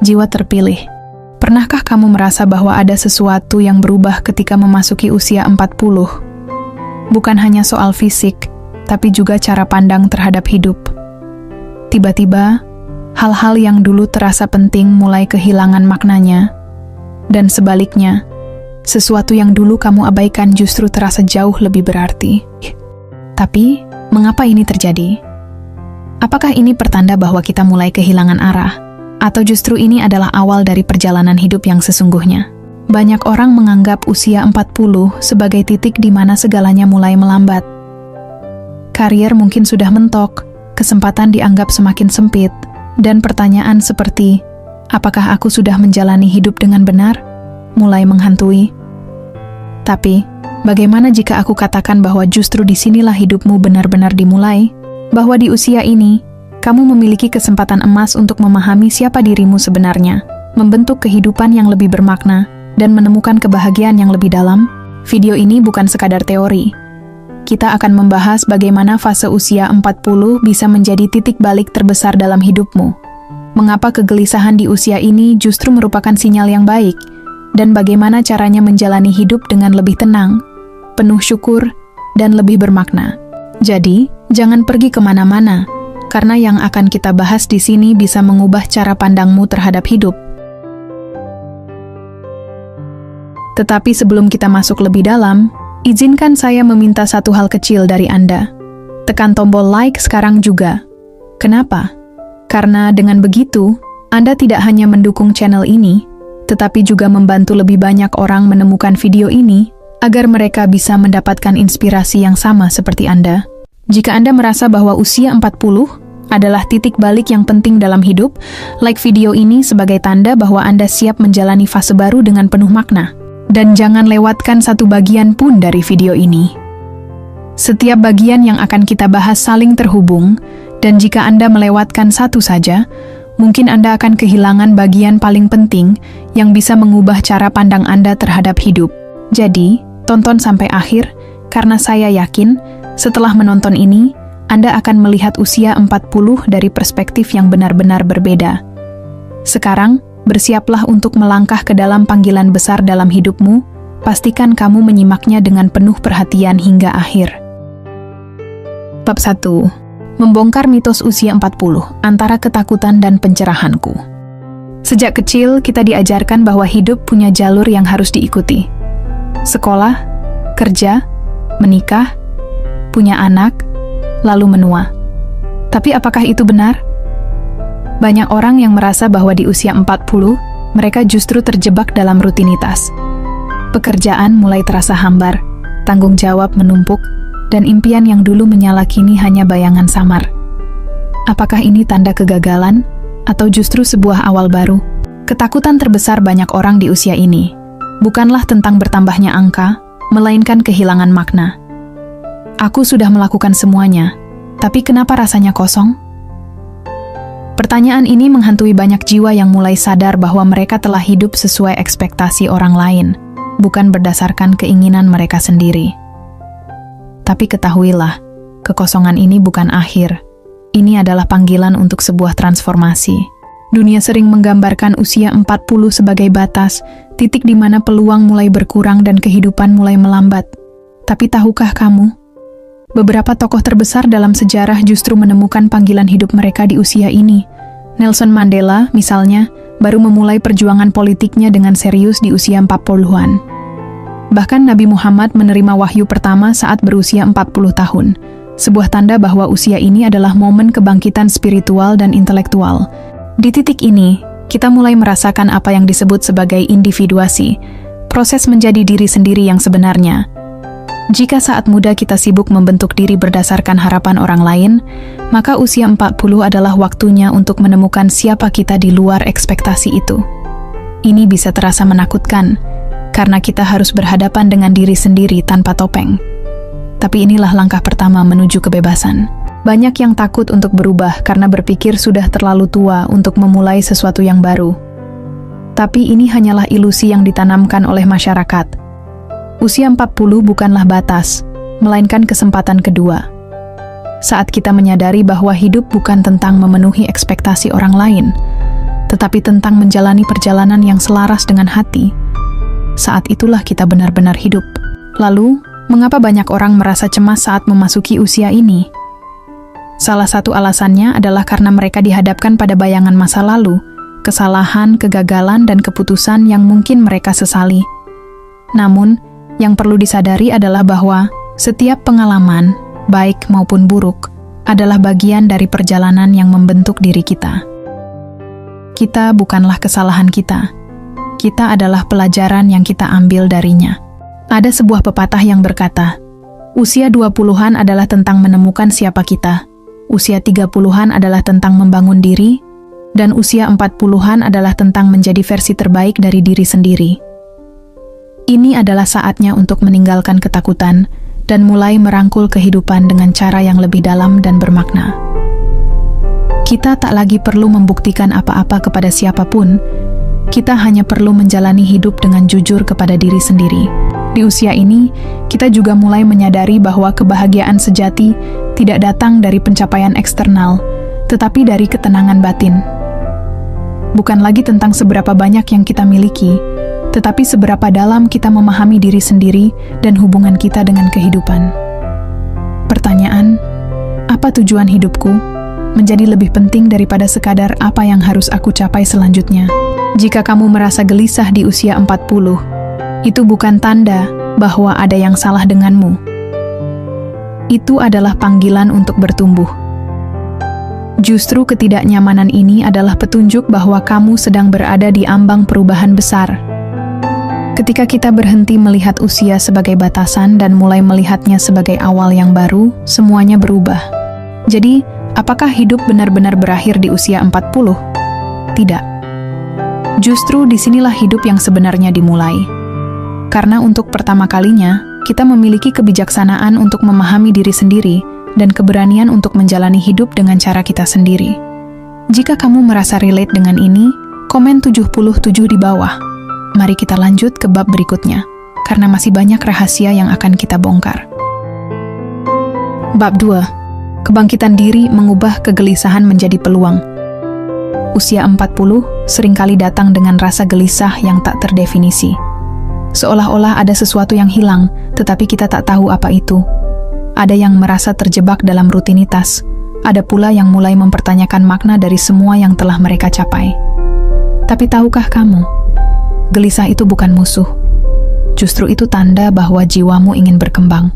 jiwa terpilih. Pernahkah kamu merasa bahwa ada sesuatu yang berubah ketika memasuki usia 40? Bukan hanya soal fisik, tapi juga cara pandang terhadap hidup. Tiba-tiba, hal-hal yang dulu terasa penting mulai kehilangan maknanya, dan sebaliknya, sesuatu yang dulu kamu abaikan justru terasa jauh lebih berarti. Tapi, mengapa ini terjadi? Apakah ini pertanda bahwa kita mulai kehilangan arah? Atau justru ini adalah awal dari perjalanan hidup yang sesungguhnya? Banyak orang menganggap usia 40 sebagai titik di mana segalanya mulai melambat. Karier mungkin sudah mentok, kesempatan dianggap semakin sempit, dan pertanyaan seperti, apakah aku sudah menjalani hidup dengan benar? Mulai menghantui. Tapi, bagaimana jika aku katakan bahwa justru disinilah hidupmu benar-benar dimulai? Bahwa di usia ini, kamu memiliki kesempatan emas untuk memahami siapa dirimu sebenarnya, membentuk kehidupan yang lebih bermakna, dan menemukan kebahagiaan yang lebih dalam. Video ini bukan sekadar teori. Kita akan membahas bagaimana fase usia 40 bisa menjadi titik balik terbesar dalam hidupmu. Mengapa kegelisahan di usia ini justru merupakan sinyal yang baik, dan bagaimana caranya menjalani hidup dengan lebih tenang, penuh syukur, dan lebih bermakna. Jadi, jangan pergi kemana-mana, karena yang akan kita bahas di sini bisa mengubah cara pandangmu terhadap hidup. Tetapi sebelum kita masuk lebih dalam, izinkan saya meminta satu hal kecil dari Anda. Tekan tombol like sekarang juga. Kenapa? Karena dengan begitu, Anda tidak hanya mendukung channel ini, tetapi juga membantu lebih banyak orang menemukan video ini, agar mereka bisa mendapatkan inspirasi yang sama seperti Anda. Jika Anda merasa bahwa usia 40 adalah titik balik yang penting dalam hidup, like video ini sebagai tanda bahwa Anda siap menjalani fase baru dengan penuh makna. Dan jangan lewatkan satu bagian pun dari video ini. Setiap bagian yang akan kita bahas saling terhubung, dan jika Anda melewatkan satu saja, mungkin Anda akan kehilangan bagian paling penting yang bisa mengubah cara pandang Anda terhadap hidup. Jadi, tonton sampai akhir, karena saya yakin, setelah menonton ini, Anda akan melihat usia 40 dari perspektif yang benar-benar berbeda. Sekarang, bersiaplah untuk melangkah ke dalam panggilan besar dalam hidupmu. Pastikan kamu menyimaknya dengan penuh perhatian hingga akhir. Bab 1. Membongkar mitos usia 40, antara ketakutan dan pencerahanku. Sejak kecil, kita diajarkan bahwa hidup punya jalur yang harus diikuti. Sekolah, kerja, menikah, punya anak, lalu menua. Tapi apakah itu benar? Banyak orang yang merasa bahwa di usia 40, mereka justru terjebak dalam rutinitas. Pekerjaan mulai terasa hambar, tanggung jawab menumpuk, dan impian yang dulu menyala kini hanya bayangan samar. Apakah ini tanda kegagalan, atau justru sebuah awal baru? Ketakutan terbesar banyak orang di usia ini bukanlah tentang bertambahnya angka, melainkan kehilangan makna. Aku sudah melakukan semuanya, tapi kenapa rasanya kosong? Pertanyaan ini menghantui banyak jiwa yang mulai sadar bahwa mereka telah hidup sesuai ekspektasi orang lain, bukan berdasarkan keinginan mereka sendiri. Tapi ketahuilah, kekosongan ini bukan akhir. Ini adalah panggilan untuk sebuah transformasi. Dunia sering menggambarkan usia 40 sebagai batas, titik di mana peluang mulai berkurang dan kehidupan mulai melambat. Tapi tahukah kamu? Beberapa tokoh terbesar dalam sejarah justru menemukan panggilan hidup mereka di usia ini. Nelson Mandela, misalnya, baru memulai perjuangan politiknya dengan serius di usia 40-an. Bahkan Nabi Muhammad menerima wahyu pertama saat berusia 40 tahun, sebuah tanda bahwa usia ini adalah momen kebangkitan spiritual dan intelektual. Di titik ini, kita mulai merasakan apa yang disebut sebagai individuasi, proses menjadi diri sendiri yang sebenarnya. Jika saat muda kita sibuk membentuk diri berdasarkan harapan orang lain, maka usia 40 adalah waktunya untuk menemukan siapa kita di luar ekspektasi itu. Ini bisa terasa menakutkan, karena kita harus berhadapan dengan diri sendiri tanpa topeng. Tapi inilah langkah pertama menuju kebebasan. Banyak yang takut untuk berubah karena berpikir sudah terlalu tua untuk memulai sesuatu yang baru. Tapi ini hanyalah ilusi yang ditanamkan oleh masyarakat. Usia 40 bukanlah batas, melainkan kesempatan kedua. Saat kita menyadari bahwa hidup bukan tentang memenuhi ekspektasi orang lain, tetapi tentang menjalani perjalanan yang selaras dengan hati, saat itulah kita benar-benar hidup. Lalu, mengapa banyak orang merasa cemas saat memasuki usia ini? Salah satu alasannya adalah karena mereka dihadapkan pada bayangan masa lalu, kesalahan, kegagalan, dan keputusan yang mungkin mereka sesali. Namun, yang perlu disadari adalah bahwa setiap pengalaman, baik maupun buruk, adalah bagian dari perjalanan yang membentuk diri kita. Kita bukanlah kesalahan kita. Kita adalah pelajaran yang kita ambil darinya. Ada sebuah pepatah yang berkata, usia 20-an adalah tentang menemukan siapa kita, usia 30-an adalah tentang membangun diri, dan usia 40-an adalah tentang menjadi versi terbaik dari diri sendiri. Ini adalah saatnya untuk meninggalkan ketakutan dan mulai merangkul kehidupan dengan cara yang lebih dalam dan bermakna. Kita tak lagi perlu membuktikan apa-apa kepada siapapun, kita hanya perlu menjalani hidup dengan jujur kepada diri sendiri. Di usia ini, kita juga mulai menyadari bahwa kebahagiaan sejati tidak datang dari pencapaian eksternal, tetapi dari ketenangan batin. Bukan lagi tentang seberapa banyak yang kita miliki, tetapi seberapa dalam kita memahami diri sendiri dan hubungan kita dengan kehidupan. Pertanyaan, apa tujuan hidupku? Menjadi lebih penting daripada sekadar apa yang harus aku capai selanjutnya. Jika kamu merasa gelisah di usia 40, itu bukan tanda bahwa ada yang salah denganmu. Itu adalah panggilan untuk bertumbuh. Justru ketidaknyamanan ini adalah petunjuk bahwa kamu sedang berada di ambang perubahan besar. Ketika kita berhenti melihat usia sebagai batasan dan mulai melihatnya sebagai awal yang baru, semuanya berubah. Jadi, apakah hidup benar-benar berakhir di usia 40? Tidak. Justru disinilah hidup yang sebenarnya dimulai. Karena untuk pertama kalinya, kita memiliki kebijaksanaan untuk memahami diri sendiri dan keberanian untuk menjalani hidup dengan cara kita sendiri. Jika kamu merasa relate dengan ini, komen 77 di bawah. Mari kita lanjut ke bab berikutnya, karena masih banyak rahasia yang akan kita bongkar. Bab 2. Kebangkitan diri mengubah kegelisahan menjadi peluang. Usia 40 seringkali datang dengan rasa gelisah yang tak terdefinisi. Seolah-olah ada sesuatu yang hilang, tetapi kita tak tahu apa itu. Ada yang merasa terjebak dalam rutinitas, ada pula yang mulai mempertanyakan makna dari semua yang telah mereka capai. Tapi tahukah kamu, gelisah itu bukan musuh. Justru itu tanda bahwa jiwamu ingin berkembang.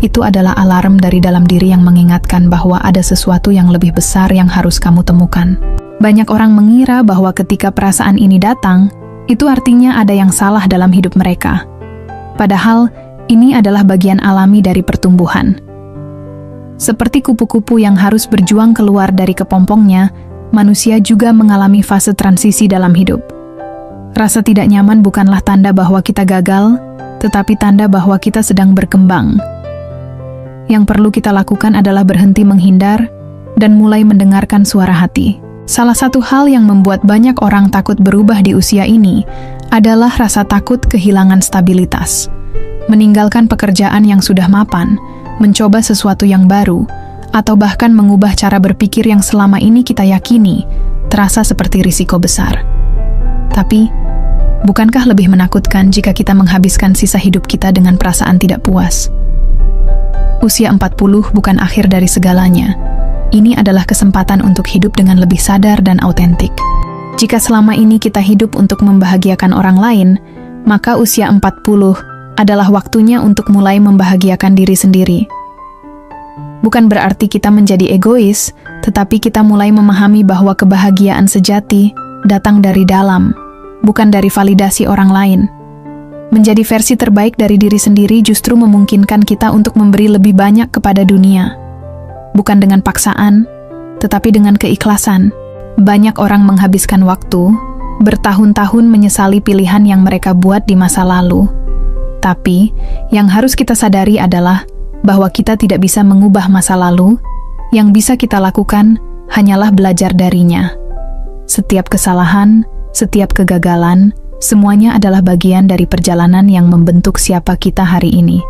Itu adalah alarm dari dalam diri yang mengingatkan bahwa ada sesuatu yang lebih besar yang harus kamu temukan. Banyak orang mengira bahwa ketika perasaan ini datang, itu artinya ada yang salah dalam hidup mereka. Padahal, ini adalah bagian alami dari pertumbuhan. Seperti kupu-kupu yang harus berjuang keluar dari kepompongnya, manusia juga mengalami fase transisi dalam hidup. Rasa tidak nyaman bukanlah tanda bahwa kita gagal, tetapi tanda bahwa kita sedang berkembang. Yang perlu kita lakukan adalah berhenti menghindar dan mulai mendengarkan suara hati. Salah satu hal yang membuat banyak orang takut berubah di usia ini adalah rasa takut kehilangan stabilitas. Meninggalkan pekerjaan yang sudah mapan, mencoba sesuatu yang baru, atau bahkan mengubah cara berpikir yang selama ini kita yakini terasa seperti risiko besar. Tapi, bukankah lebih menakutkan jika kita menghabiskan sisa hidup kita dengan perasaan tidak puas? Usia 40 bukan akhir dari segalanya. Ini adalah kesempatan untuk hidup dengan lebih sadar dan autentik. Jika selama ini kita hidup untuk membahagiakan orang lain, maka usia 40 adalah waktunya untuk mulai membahagiakan diri sendiri. Bukan berarti kita menjadi egois, tetapi kita mulai memahami bahwa kebahagiaan sejati datang dari dalam, bukan dari validasi orang lain. Menjadi versi terbaik dari diri sendiri justru memungkinkan kita untuk memberi lebih banyak kepada dunia. Bukan dengan paksaan, tetapi dengan keikhlasan. Banyak orang menghabiskan waktu, bertahun-tahun menyesali pilihan yang mereka buat di masa lalu. Tapi, yang harus kita sadari adalah bahwa kita tidak bisa mengubah masa lalu. Yang bisa kita lakukan hanyalah belajar darinya. Setiap kesalahan, setiap kegagalan, semuanya adalah bagian dari perjalanan yang membentuk siapa kita hari ini.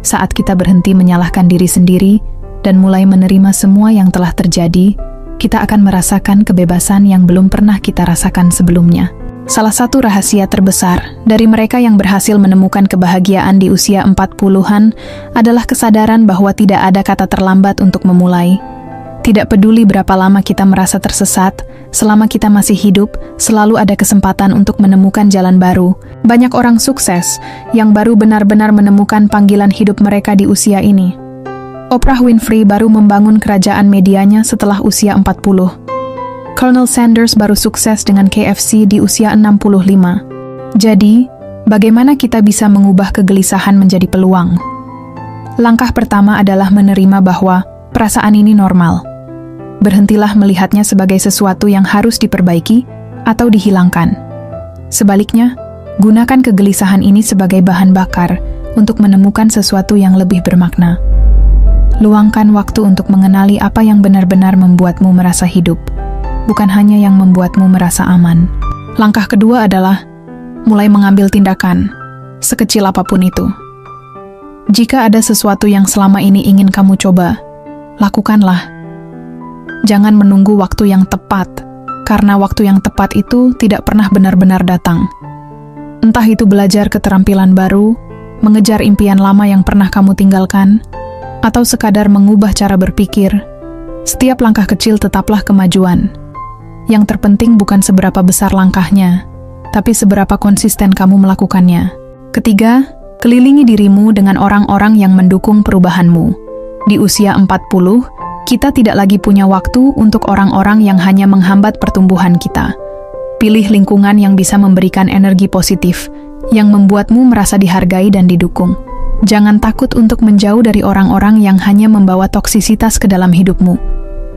Saat kita berhenti menyalahkan diri sendiri dan mulai menerima semua yang telah terjadi, kita akan merasakan kebebasan yang belum pernah kita rasakan sebelumnya. Salah satu rahasia terbesar dari mereka yang berhasil menemukan kebahagiaan di usia 40-an adalah kesadaran bahwa tidak ada kata terlambat untuk memulai. Tidak peduli berapa lama kita merasa tersesat, selama kita masih hidup, selalu ada kesempatan untuk menemukan jalan baru. Banyak orang sukses yang baru benar-benar menemukan panggilan hidup mereka di usia ini. Oprah Winfrey baru membangun kerajaan medianya setelah usia 40. Colonel Sanders baru sukses dengan KFC di usia 65. Jadi, bagaimana kita bisa mengubah kegelisahan menjadi peluang? Langkah pertama adalah menerima bahwa perasaan ini normal. Berhentilah melihatnya sebagai sesuatu yang harus diperbaiki atau dihilangkan. Sebaliknya, gunakan kegelisahan ini sebagai bahan bakar untuk menemukan sesuatu yang lebih bermakna. Luangkan waktu untuk mengenali apa yang benar-benar membuatmu merasa hidup, bukan hanya yang membuatmu merasa aman. Langkah kedua adalah mulai mengambil tindakan, sekecil apapun itu. Jika ada sesuatu yang selama ini ingin kamu coba, lakukanlah. Jangan menunggu waktu yang tepat, karena waktu yang tepat itu tidak pernah benar-benar datang. Entah itu belajar keterampilan baru, mengejar impian lama yang pernah kamu tinggalkan, atau sekadar mengubah cara berpikir, setiap langkah kecil tetaplah kemajuan. Yang terpenting bukan seberapa besar langkahnya, tapi seberapa konsisten kamu melakukannya. Ketiga, kelilingi dirimu dengan orang-orang yang mendukung perubahanmu. Di usia 40, kita tidak lagi punya waktu untuk orang-orang yang hanya menghambat pertumbuhan kita. Pilih lingkungan yang bisa memberikan energi positif, yang membuatmu merasa dihargai dan didukung. Jangan takut untuk menjauh dari orang-orang yang hanya membawa toksisitas ke dalam hidupmu.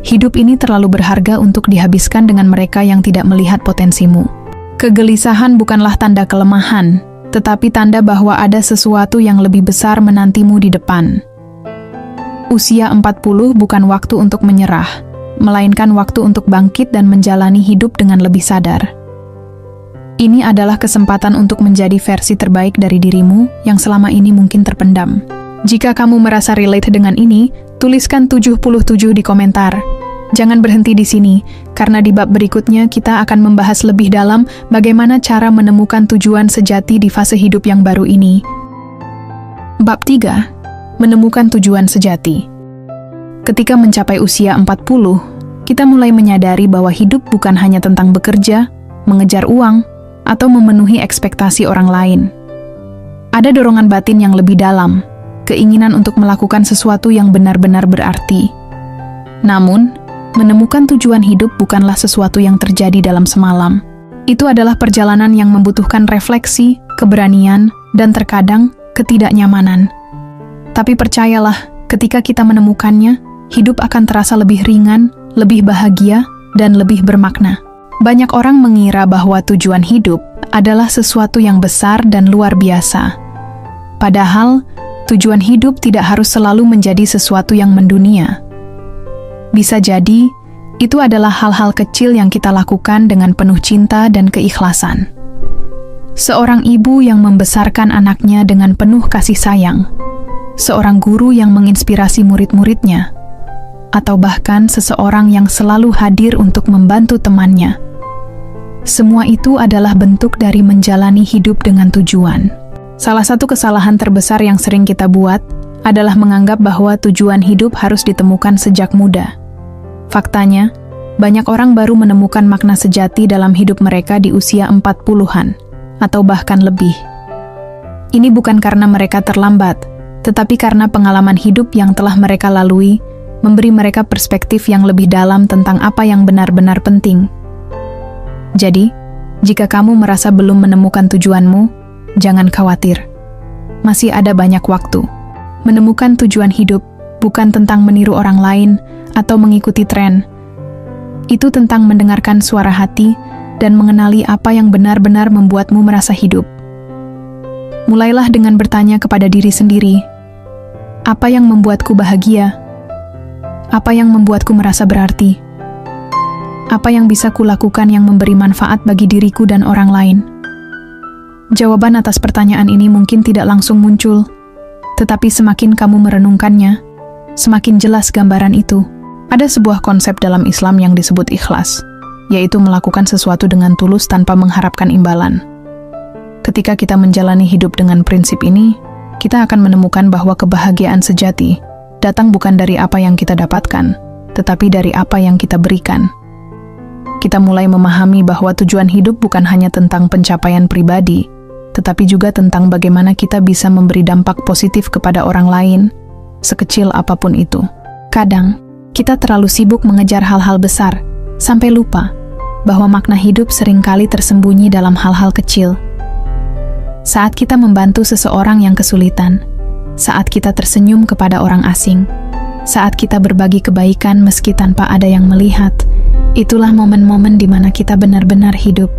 Hidup ini terlalu berharga untuk dihabiskan dengan mereka yang tidak melihat potensimu. Kegelisahan bukanlah tanda kelemahan, tetapi tanda bahwa ada sesuatu yang lebih besar menantimu di depan. Usia 40 bukan waktu untuk menyerah, melainkan waktu untuk bangkit dan menjalani hidup dengan lebih sadar. Ini adalah kesempatan untuk menjadi versi terbaik dari dirimu yang selama ini mungkin terpendam. Jika kamu merasa relate dengan ini, tuliskan 77 di komentar. Jangan berhenti di sini, karena di bab berikutnya kita akan membahas lebih dalam bagaimana cara menemukan tujuan sejati di fase hidup yang baru ini. Bab 3. Menemukan tujuan sejati. Ketika mencapai usia 40, kita mulai menyadari bahwa hidup bukan hanya tentang bekerja, mengejar uang, atau memenuhi ekspektasi orang lain. Ada dorongan batin yang lebih dalam, keinginan untuk melakukan sesuatu yang benar-benar berarti. Namun, menemukan tujuan hidup bukanlah sesuatu yang terjadi dalam semalam. Itu adalah perjalanan yang membutuhkan refleksi, keberanian, dan terkadang ketidaknyamanan. Tapi percayalah, ketika kita menemukannya, hidup akan terasa lebih ringan, lebih bahagia, dan lebih bermakna. Banyak orang mengira bahwa tujuan hidup adalah sesuatu yang besar dan luar biasa. Padahal, tujuan hidup tidak harus selalu menjadi sesuatu yang mendunia. Bisa jadi, itu adalah hal-hal kecil yang kita lakukan dengan penuh cinta dan keikhlasan. Seorang ibu yang membesarkan anaknya dengan penuh kasih sayang, seorang guru yang menginspirasi murid-muridnya, atau bahkan seseorang yang selalu hadir untuk membantu temannya. Semua itu adalah bentuk dari menjalani hidup dengan tujuan. Salah satu kesalahan terbesar yang sering kita buat adalah menganggap bahwa tujuan hidup harus ditemukan sejak muda. Faktanya, banyak orang baru menemukan makna sejati dalam hidup mereka di usia 40-an, atau bahkan lebih. Ini bukan karena mereka terlambat, tetapi karena pengalaman hidup yang telah mereka lalui memberi mereka perspektif yang lebih dalam tentang apa yang benar-benar penting. Jadi, jika kamu merasa belum menemukan tujuanmu, jangan khawatir. Masih ada banyak waktu. Menemukan tujuan hidup bukan tentang meniru orang lain atau mengikuti tren. Itu tentang mendengarkan suara hati dan mengenali apa yang benar-benar membuatmu merasa hidup. Mulailah dengan bertanya kepada diri sendiri, apa yang membuatku bahagia? Apa yang membuatku merasa berarti? Apa yang bisa kulakukan yang memberi manfaat bagi diriku dan orang lain? Jawaban atas pertanyaan ini mungkin tidak langsung muncul, tetapi semakin kamu merenungkannya, semakin jelas gambaran itu. Ada sebuah konsep dalam Islam yang disebut ikhlas, yaitu melakukan sesuatu dengan tulus tanpa mengharapkan imbalan. Ketika kita menjalani hidup dengan prinsip ini, kita akan menemukan bahwa kebahagiaan sejati datang bukan dari apa yang kita dapatkan, tetapi dari apa yang kita berikan. Kita mulai memahami bahwa tujuan hidup bukan hanya tentang pencapaian pribadi, tetapi juga tentang bagaimana kita bisa memberi dampak positif kepada orang lain, sekecil apapun itu. Kadang, kita terlalu sibuk mengejar hal-hal besar, sampai lupa bahwa makna hidup seringkali tersembunyi dalam hal-hal kecil. Saat kita membantu seseorang yang kesulitan, saat kita tersenyum kepada orang asing, saat kita berbagi kebaikan meski tanpa ada yang melihat, itulah momen-momen di mana kita benar-benar hidup.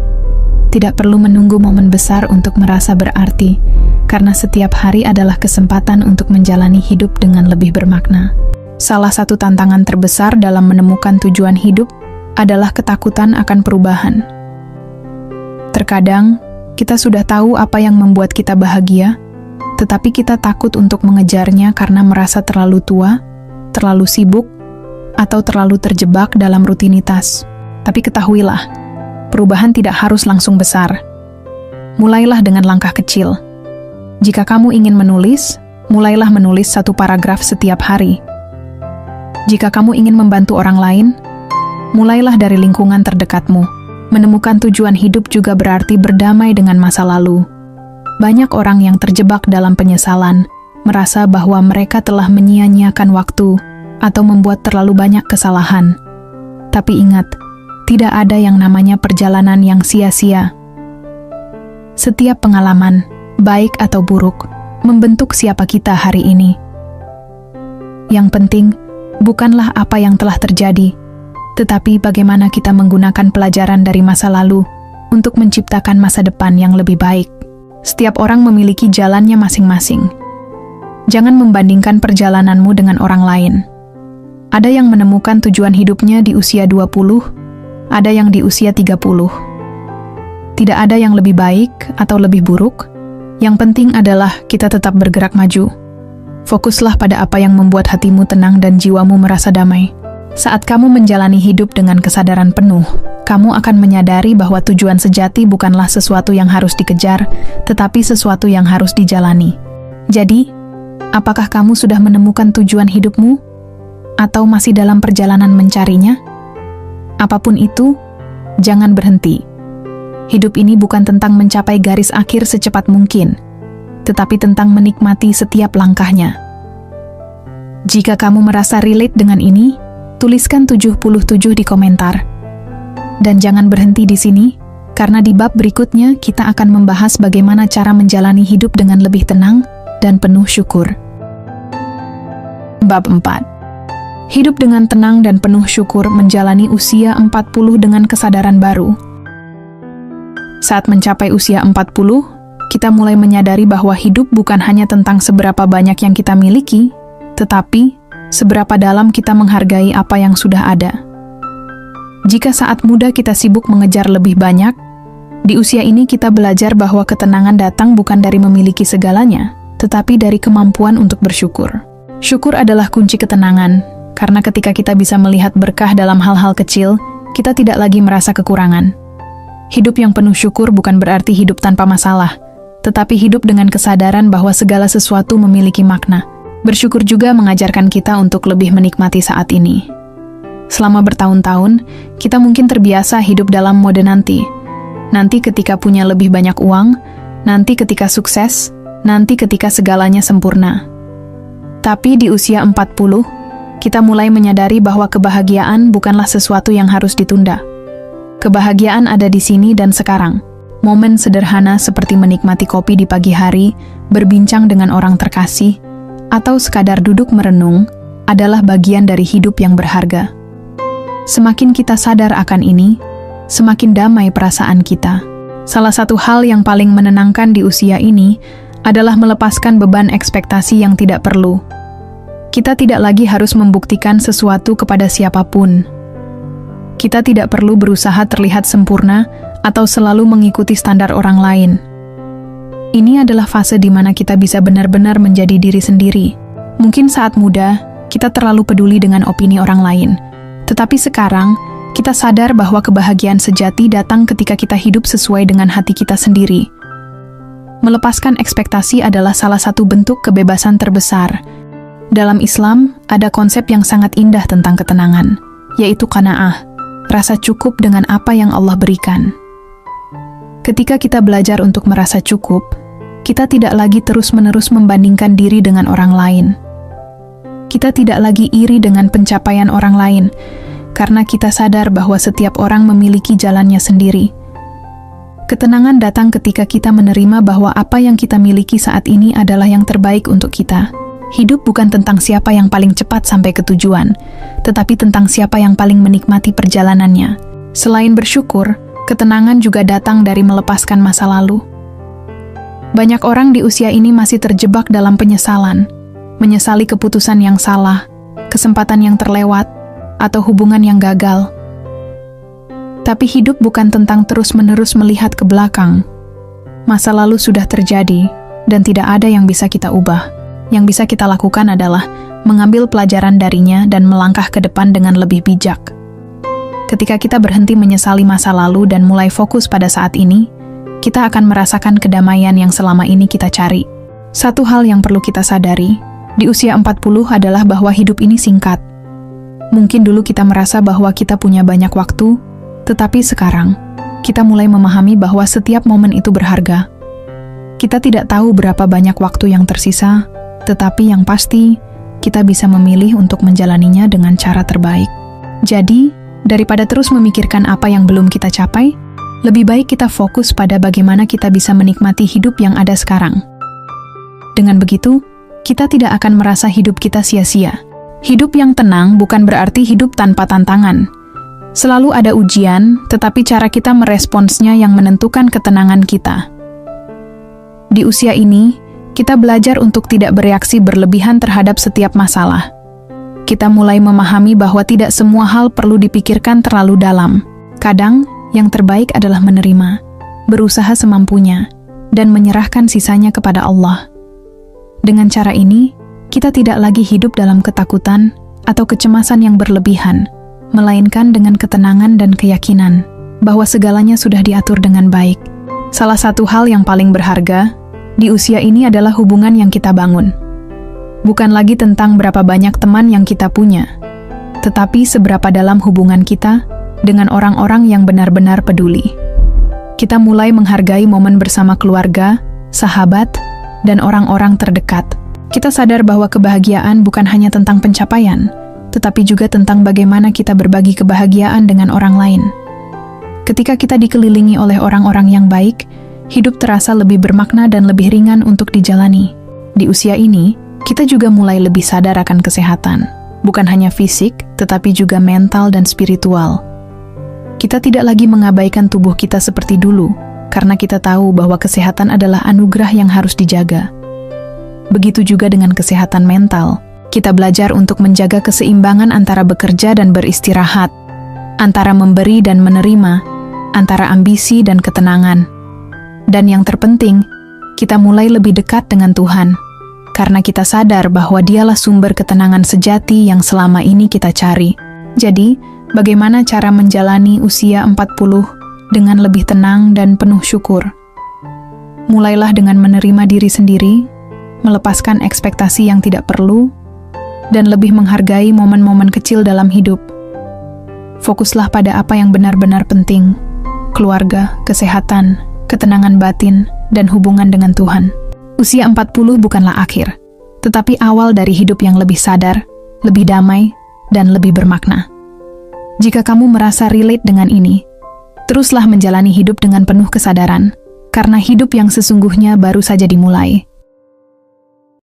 Tidak perlu menunggu momen besar untuk merasa berarti, karena setiap hari adalah kesempatan untuk menjalani hidup dengan lebih bermakna. Salah satu tantangan terbesar dalam menemukan tujuan hidup adalah ketakutan akan perubahan. Terkadang, kita sudah tahu apa yang membuat kita bahagia, tetapi kita takut untuk mengejarnya karena merasa terlalu tua, terlalu sibuk, atau terlalu terjebak dalam rutinitas. Tapi ketahuilah, perubahan tidak harus langsung besar. Mulailah dengan langkah kecil. Jika kamu ingin menulis, mulailah menulis 1 paragraf setiap hari. Jika kamu ingin membantu orang lain, mulailah dari lingkungan terdekatmu. Menemukan tujuan hidup juga berarti berdamai dengan masa lalu. Banyak orang yang terjebak dalam penyesalan, merasa bahwa mereka telah menyia-nyiakan waktu atau membuat terlalu banyak kesalahan. Tapi ingat, tidak ada yang namanya perjalanan yang sia-sia. Setiap pengalaman, baik atau buruk, membentuk siapa kita hari ini. Yang penting, bukanlah apa yang telah terjadi, tetapi bagaimana kita menggunakan pelajaran dari masa lalu untuk menciptakan masa depan yang lebih baik. Setiap orang memiliki jalannya masing-masing. Jangan membandingkan perjalananmu dengan orang lain. Ada yang menemukan tujuan hidupnya di usia 20, ada yang di usia 30. Tidak ada yang lebih baik atau lebih buruk. Yang penting adalah kita tetap bergerak maju. Fokuslah pada apa yang membuat hatimu tenang dan jiwamu merasa damai. Saat kamu menjalani hidup dengan kesadaran penuh, kamu akan menyadari bahwa tujuan sejati bukanlah sesuatu yang harus dikejar, tetapi sesuatu yang harus dijalani. Jadi, apakah kamu sudah menemukan tujuan hidupmu? Atau masih dalam perjalanan mencarinya? Apapun itu, jangan berhenti. Hidup ini bukan tentang mencapai garis akhir secepat mungkin, tetapi tentang menikmati setiap langkahnya. Jika kamu merasa relate dengan ini, tuliskan 77 di komentar. Dan jangan berhenti di sini, karena di bab berikutnya kita akan membahas bagaimana cara menjalani hidup dengan lebih tenang dan penuh syukur. Bab 4. Hidup dengan tenang dan penuh syukur menjalani usia 40 dengan kesadaran baru. Saat mencapai usia 40, kita mulai menyadari bahwa hidup bukan hanya tentang seberapa banyak yang kita miliki, tetapi seberapa dalam kita menghargai apa yang sudah ada. Jika saat muda kita sibuk mengejar lebih banyak, di usia ini kita belajar bahwa ketenangan datang bukan dari memiliki segalanya, tetapi dari kemampuan untuk bersyukur. Syukur adalah kunci ketenangan, karena ketika kita bisa melihat berkah dalam hal-hal kecil, kita tidak lagi merasa kekurangan. Hidup yang penuh syukur bukan berarti hidup tanpa masalah, tetapi hidup dengan kesadaran bahwa segala sesuatu memiliki makna. Bersyukur juga mengajarkan kita untuk lebih menikmati saat ini. Selama bertahun-tahun, kita mungkin terbiasa hidup dalam mode nanti. Nanti ketika punya lebih banyak uang, nanti ketika sukses, nanti ketika segalanya sempurna. Tapi di usia 40, kita mulai menyadari bahwa kebahagiaan bukanlah sesuatu yang harus ditunda. Kebahagiaan ada di sini dan sekarang. Momen sederhana seperti menikmati kopi di pagi hari, berbincang dengan orang terkasih, atau sekadar duduk merenung adalah bagian dari hidup yang berharga. Semakin kita sadar akan ini, semakin damai perasaan kita. Salah satu hal yang paling menenangkan di usia ini adalah melepaskan beban ekspektasi yang tidak perlu. Kita tidak lagi harus membuktikan sesuatu kepada siapapun. Kita tidak perlu berusaha terlihat sempurna atau selalu mengikuti standar orang lain. Ini adalah fase di mana kita bisa benar-benar menjadi diri sendiri. Mungkin saat muda, kita terlalu peduli dengan opini orang lain. Tetapi sekarang, kita sadar bahwa kebahagiaan sejati datang ketika kita hidup sesuai dengan hati kita sendiri. Melepaskan ekspektasi adalah salah satu bentuk kebebasan terbesar. Dalam Islam, ada konsep yang sangat indah tentang ketenangan, yaitu qanaah, rasa cukup dengan apa yang Allah berikan. Ketika kita belajar untuk merasa cukup, kita tidak lagi terus-menerus membandingkan diri dengan orang lain. Kita tidak lagi iri dengan pencapaian orang lain, karena kita sadar bahwa setiap orang memiliki jalannya sendiri. Ketenangan datang ketika kita menerima bahwa apa yang kita miliki saat ini adalah yang terbaik untuk kita. Hidup bukan tentang siapa yang paling cepat sampai ke tujuan, tetapi tentang siapa yang paling menikmati perjalanannya. Selain bersyukur, ketenangan juga datang dari melepaskan masa lalu. Banyak orang di usia ini masih terjebak dalam penyesalan, menyesali keputusan yang salah, kesempatan yang terlewat, atau hubungan yang gagal. Tapi hidup bukan tentang terus-menerus melihat ke belakang. Masa lalu sudah terjadi, dan tidak ada yang bisa kita ubah. Yang bisa kita lakukan adalah mengambil pelajaran darinya dan melangkah ke depan dengan lebih bijak. Ketika kita berhenti menyesali masa lalu dan mulai fokus pada saat ini, kita akan merasakan kedamaian yang selama ini kita cari. Satu hal yang perlu kita sadari, di usia 40 adalah bahwa hidup ini singkat. Mungkin dulu kita merasa bahwa kita punya banyak waktu, tetapi sekarang, kita mulai memahami bahwa setiap momen itu berharga. Kita tidak tahu berapa banyak waktu yang tersisa, tetapi yang pasti, kita bisa memilih untuk menjalaninya dengan cara terbaik. Jadi, daripada terus memikirkan apa yang belum kita capai, lebih baik kita fokus pada bagaimana kita bisa menikmati hidup yang ada sekarang. Dengan begitu, kita tidak akan merasa hidup kita sia-sia. Hidup yang tenang bukan berarti hidup tanpa tantangan. Selalu ada ujian, tetapi cara kita meresponsnya yang menentukan ketenangan kita. Di usia ini, kita belajar untuk tidak bereaksi berlebihan terhadap setiap masalah. Kita mulai memahami bahwa tidak semua hal perlu dipikirkan terlalu dalam. Kadang, yang terbaik adalah menerima, berusaha semampunya, dan menyerahkan sisanya kepada Allah. Dengan cara ini, kita tidak lagi hidup dalam ketakutan atau kecemasan yang berlebihan, melainkan dengan ketenangan dan keyakinan bahwa segalanya sudah diatur dengan baik. Salah satu hal yang paling berharga di usia ini adalah hubungan yang kita bangun. Bukan lagi tentang berapa banyak teman yang kita punya, tetapi seberapa dalam hubungan kita dengan orang-orang yang benar-benar peduli. Kita mulai menghargai momen bersama keluarga, sahabat, dan orang-orang terdekat. Kita sadar bahwa kebahagiaan bukan hanya tentang pencapaian, tetapi juga tentang bagaimana kita berbagi kebahagiaan dengan orang lain. Ketika kita dikelilingi oleh orang-orang yang baik, hidup terasa lebih bermakna dan lebih ringan untuk dijalani. Di usia ini, kita juga mulai lebih sadar akan kesehatan, bukan hanya fisik, tetapi juga mental dan spiritual. Kita tidak lagi mengabaikan tubuh kita seperti dulu, karena kita tahu bahwa kesehatan adalah anugerah yang harus dijaga. Begitu juga dengan kesehatan mental. Kita belajar untuk menjaga keseimbangan antara bekerja dan beristirahat, antara memberi dan menerima, antara ambisi dan ketenangan. Dan yang terpenting, kita mulai lebih dekat dengan Tuhan, karena kita sadar bahwa Dialah sumber ketenangan sejati yang selama ini kita cari. Jadi, bagaimana cara menjalani usia 40 dengan lebih tenang dan penuh syukur? Mulailah dengan menerima diri sendiri, melepaskan ekspektasi yang tidak perlu, dan lebih menghargai momen-momen kecil dalam hidup. Fokuslah pada apa yang benar-benar penting: keluarga, kesehatan, ketenangan batin, dan hubungan dengan Tuhan. Usia 40 bukanlah akhir, tetapi awal dari hidup yang lebih sadar, lebih damai, dan lebih bermakna. Jika kamu merasa relate dengan ini, teruslah menjalani hidup dengan penuh kesadaran, karena hidup yang sesungguhnya baru saja dimulai.